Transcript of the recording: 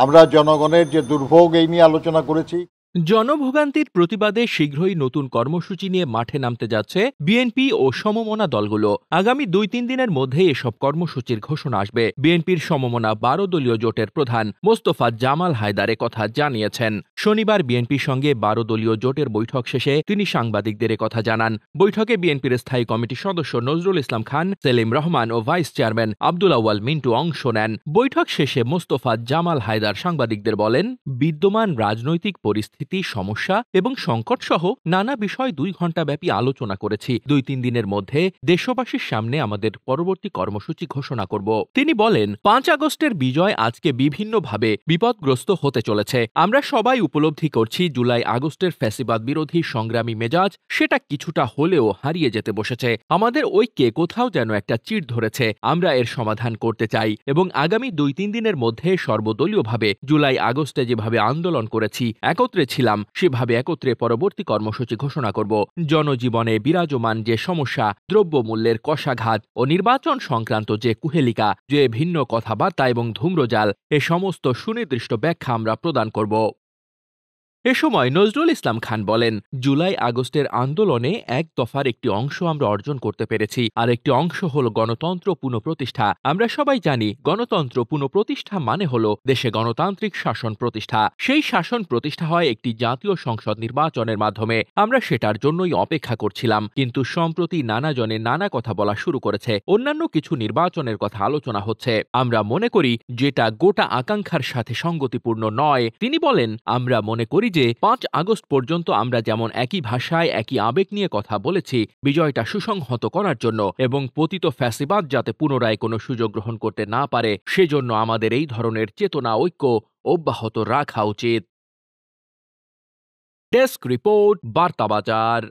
আমরা জনগণের যে দুর্ভোগ এই নিয়ে আলোচনা করেছি। জনভোগান্তির প্রতিবাদে শীঘ্রই নতুন কর্মসূচি নিয়ে মাঠে নামতে যাচ্ছে বিএনপি ও সমমনা দলগুলো। আগামী ২-৩ দিনের মধ্যেই এসব কর্মসূচির ঘোষণা আসবে। বিএনপির সমমনা ১২ দলীয় জোটের প্রধান মোস্তফা জামাল হায়দার কথা জানিয়েছেন। শনিবার বিএনপির সঙ্গে ১২ দলীয় জোটের বৈঠক শেষে তিনি সাংবাদিকদের কথা জানান। বৈঠকে বিএনপির স্থায়ী কমিটির সদস্য নজরুল ইসলাম খান, সেলিম রহমান ও ভাইস চেয়ারম্যান আব্দুল আউয়াল মিন্টু অংশ নেন। বৈঠক শেষে মোস্তফা জামাল হায়দার সাংবাদিকদের বলেন, বিদ্যমান রাজনৈতিক পরিস্থিতি, সমস্যা এবং সংকট সহ নানা বিষয় ২ ঘণ্টাব্যাপী আলোচনা করেছি। ২-৩ দিনের মধ্যে দেশবাসীর সামনে আমাদের পরবর্তী কর্মসূচি ঘোষণা করব। তিনি বলেন, ৫ আগস্টের বিজয় আজকে বিভিন্নভাবে বিপদগ্রস্ত হতে চলেছে। আমরা সবাই উপলব্ধি করছি জুলাই আগস্টের ফ্যাসিবাদ বিরোধী সংগ্রামী মেজাজ সেটা কিছুটা হলেও হারিয়ে যেতে বসেছে। আমাদের ঐক্যে কোথাও যেন একটা চিড় ধরেছে। আমরা এর সমাধান করতে চাই এবং আগামী ২-৩ দিনের মধ্যে সর্বদলীয়ভাবে জুলাই আগস্টে যেভাবে আন্দোলন করেছি, একত্রে ছিলাম, সেভাবে একত্রে পরবর্তী কর্মসূচি ঘোষণা করব। জনজীবনে বিরাজমান যে সমস্যা, দ্রব্যমূল্যের কষাঘাত ও নির্বাচন সংক্রান্ত যে কুহেলিকা, যে ভিন্ন কথাবার্তা এবং ধূম্রজাল, এ সমস্ত সুনির্দিষ্ট ব্যাখ্যা আমরা প্রদান করব। এ সময় নজরুল ইসলাম খান বলেন, জুলাই আগস্টের আন্দোলনে এক দফার একটি অংশ আমরা অর্জন করতে পেরেছি, আর একটি অংশ হল গণতন্ত্র পুনঃপ্রতিষ্ঠা। আমরা সবাই জানি গণতন্ত্র পুনঃপ্রতিষ্ঠা মানে হল দেশে গণতান্ত্রিক শাসন প্রতিষ্ঠা। সেই শাসন প্রতিষ্ঠা হয় একটি জাতীয় সংসদ নির্বাচনের মাধ্যমে। আমরা সেটার জন্যই অপেক্ষা করছিলাম, কিন্তু সম্প্রতি নানা জনে নানা কথা বলা শুরু করেছে। অন্যান্য কিছু নির্বাচনের কথা আলোচনা হচ্ছে। আমরা মনে করি যেটা গোটা আকাঙ্ক্ষার সাথে সঙ্গতিপূর্ণ নয়। তিনি বলেন, আমরা মনে করি যে ৫ আগস্ট পর্যন্ত আমরা যেমন একই ভাষায় একই আবেগ নিয়ে কথা বলেছি বিজয়টা সুসংহত করার জন্য এবং পতিত ফ্যাসিবাদ যাতে পুনরায় কোনো সুযোগ গ্রহণ করতে না পারে, সেজন্য আমাদের এই ধরনের চেতনা ঐক্য অব্যাহত রাখা উচিত। ডেস্ক রিপোর্ট, বার্তা বাজার।